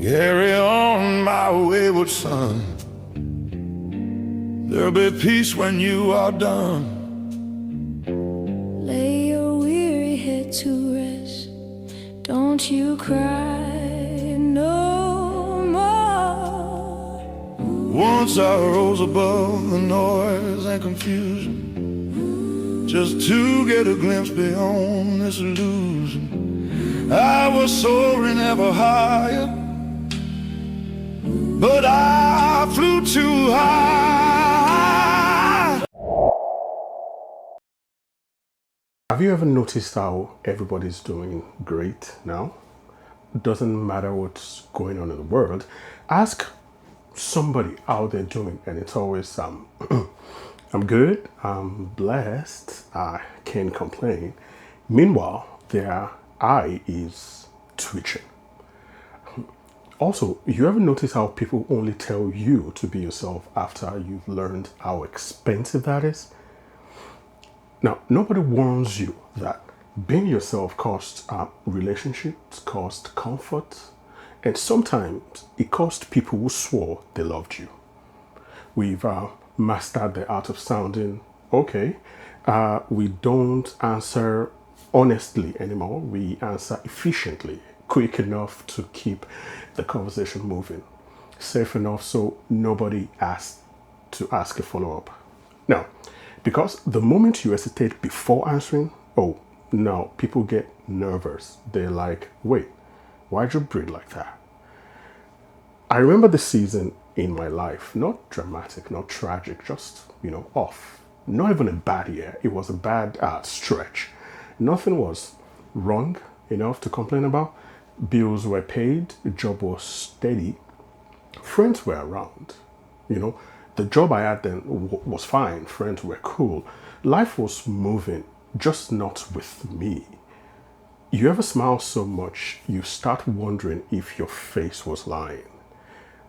Carry on, my wayward son. There'll be peace when you are done. Lay your weary head to rest. Don't you cry no more. Once I rose above the noise and confusion, just to get a glimpse beyond this illusion. I was soaring ever higher, but I flew too high. Have you ever noticed how everybody's doing great now? Doesn't matter what's going on in the world. Ask somebody how they're doing, and it's always I'm good, I'm blessed, I can't complain. Meanwhile, their eye is twitching. Also, you ever notice how people only tell you to be yourself after you've learned how expensive that is? Now, nobody warns you that being yourself costs relationships, costs comfort, and sometimes it costs people who swore they loved you. We've mastered the art of sounding okay. We don't answer honestly anymore. We answer efficiently, quick enough to keep the conversation moving, safe enough so nobody asks to ask a follow-up. Now, because the moment you hesitate before answering, oh, now people get nervous. They're like, wait, why'd you breathe like that? I remember the season in my life, not dramatic, not tragic, just, off. Not even a bad year. It was a bad stretch. Nothing was wrong enough to complain about. Bills were paid, the job was steady, friends were around. The job I had then was fine, friends were cool. Life was moving, just not with me. You ever smile so much, you start wondering if your face was lying.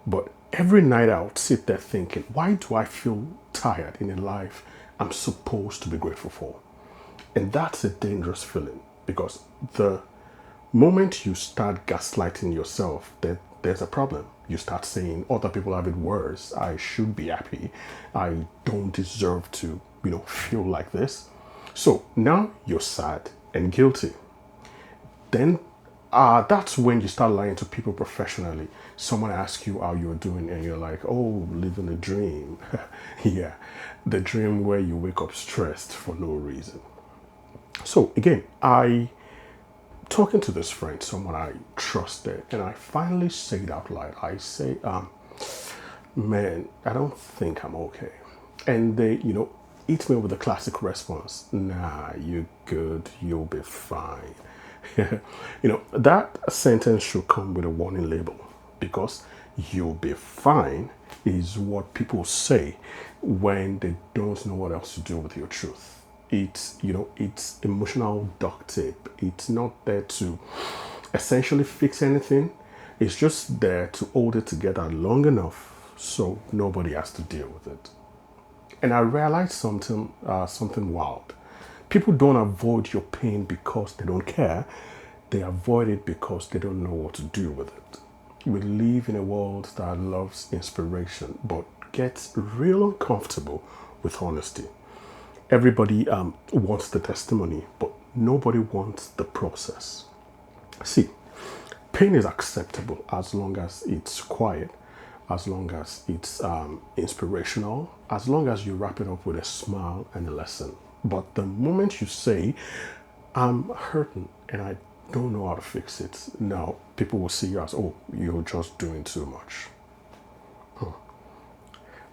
But every night I would sit there thinking, why do I feel tired in a life I'm supposed to be grateful for? And that's a dangerous feeling, because the moment you start gaslighting yourself, there's a problem. You start saying other people have it worse. I should be happy. I don't deserve to, feel like this. So now you're sad and guilty. Then that's when you start lying to people professionally. Someone asks you how you're doing and you're like, oh, living a dream. Yeah, the dream where you wake up stressed for no reason. So again, talking to this friend, someone I trusted, and I finally say it out loud. I say, man, I don't think I'm okay. And they, hit me with the classic response, nah, you're good, you'll be fine. That sentence should come with a warning label, because you'll be fine is what people say when they don't know what else to do with your truth. It's emotional duct tape. It's not there to essentially fix anything. It's just there to hold it together long enough so nobody has to deal with it. And I realized something wild. People don't avoid your pain because they don't care. They avoid it because they don't know what to do with it. We live in a world that loves inspiration but gets real uncomfortable with honesty. Everybody wants the testimony, but nobody wants the process. See, pain is acceptable as long as it's quiet, as long as it's inspirational, as long as you wrap it up with a smile and a lesson. But the moment you say, I'm hurting and I don't know how to fix it, now people will see you as, oh, you're just doing too much.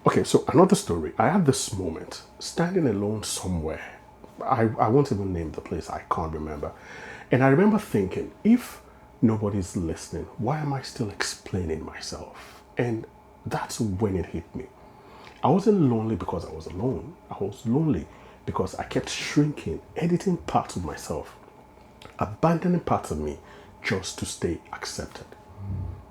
Okay, so another story. I had this moment, standing alone somewhere. I won't even name the place, I can't remember. And I remember thinking, if nobody's listening, why am I still explaining myself? And that's when it hit me. I wasn't lonely because I was alone. I was lonely because I kept shrinking, editing parts of myself, abandoning parts of me just to stay accepted.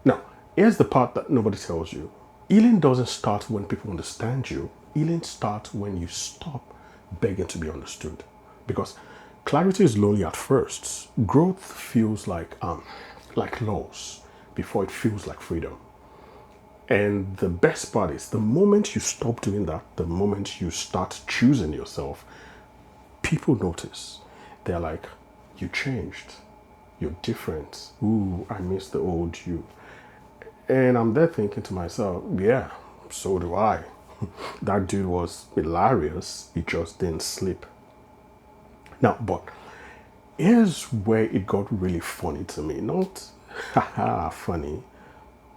Now, here's the part that nobody tells you. Healing doesn't start when people understand you. Healing starts when you stop begging to be understood. Because clarity is lonely at first. Growth feels like loss. before it feels like freedom. And the best part is the moment you stop doing that, the moment you start choosing yourself, people notice. They're like, you changed. You're different. Ooh, I miss the old you. And I'm there thinking to myself, yeah, so do I. That dude was hilarious. He just didn't sleep. Now, but here's where it got really funny to me. Not haha funny.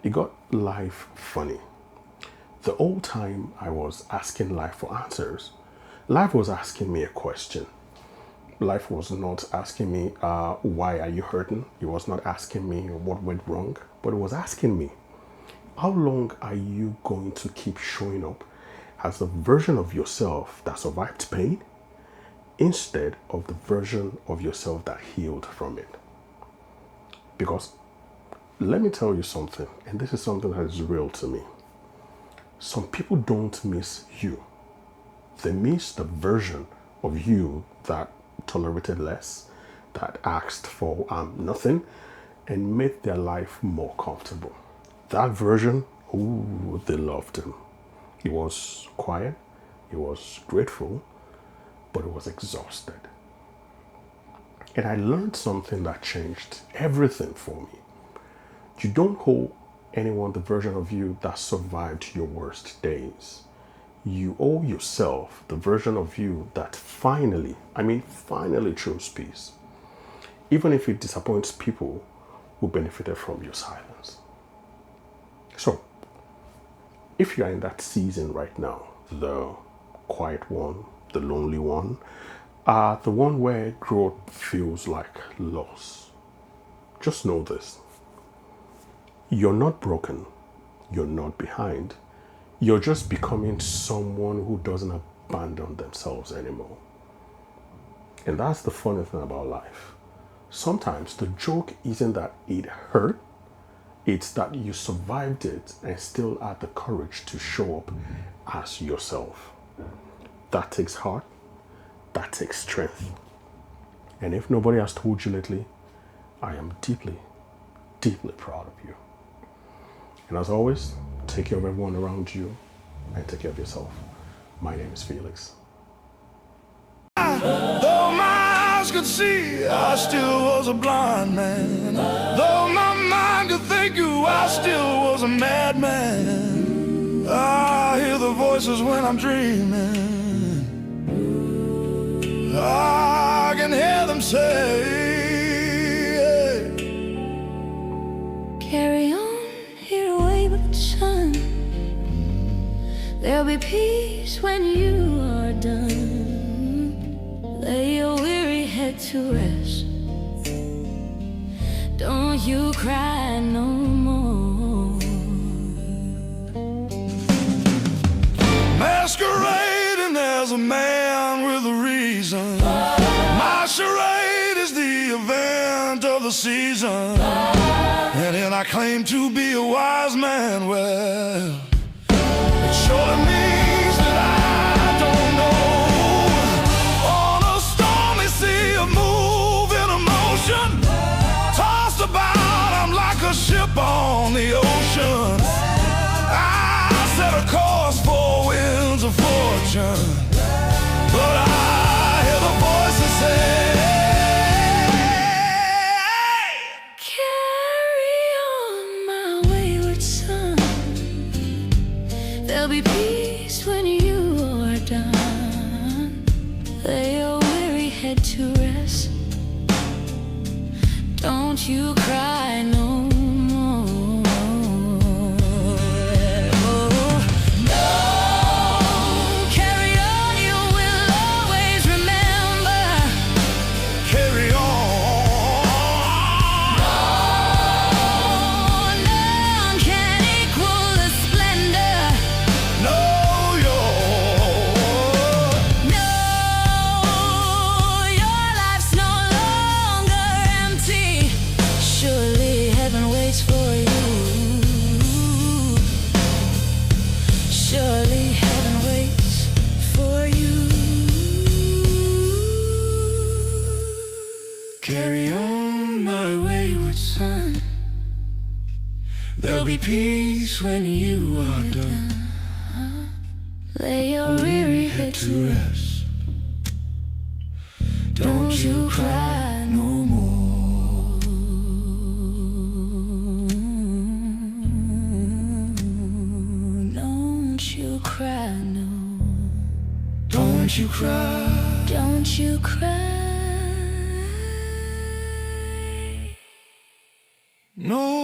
It got life funny. The whole time I was asking life for answers, life was asking me a question. Life was not asking me, why are you hurting? It was not asking me what went wrong, but it was asking me, how long are you going to keep showing up as the version of yourself that survived pain instead of the version of yourself that healed from it? Because let me tell you something, and this is something that is real to me. Some people don't miss you. They miss the version of you that tolerated less, that asked for nothing, and made their life more comfortable. That version, ooh, they loved him. He was quiet, he was grateful, but he was exhausted. And I learned something that changed everything for me. You don't owe anyone the version of you that survived your worst days. You owe yourself the version of you that finally chose peace. Even if it disappoints people who benefited from your silence. So, if you are in that season right now, the quiet one, the lonely one, the one where growth feels like loss, just know this. You're not broken. You're not behind. You're just becoming someone who doesn't abandon themselves anymore. And that's the funny thing about life. Sometimes the joke isn't that it hurt, it's that you survived it and still had the courage to show up as yourself. That takes heart, that takes strength. And if nobody has told you lately, I am deeply, deeply proud of you. And as always, take care of everyone around you and take care of yourself. My name is Felix. Though my eyes could see, I still was a blind man. Though my mind could think you, I still was a madman. I hear the voices when I'm dreaming. I can hear them say, Carry on, here wayward son. There'll be peace when you are done. Lay your weary head to rest. Don't you cry no more. masquerading as a man with a reason. My charade is the event of the season. And then I claim to be a wise man. Well, it surely means that I don't know. On a stormy sea of moving emotion, tossed about, I'm like a ship on the ocean. I set a course for winds of fortune, but I hear the voices say, there'll be peace when you are done. Lay your weary head to rest. Don't you cry no more. No, carry on, you will always remember. carry on. None can equal the splendor. No, No, your life's no longer empty. Surely There'll be peace when you are done. Lay your weary head to rest. Don't you cry no more. Don't you cry no. Don't you cry. Don't you cry. No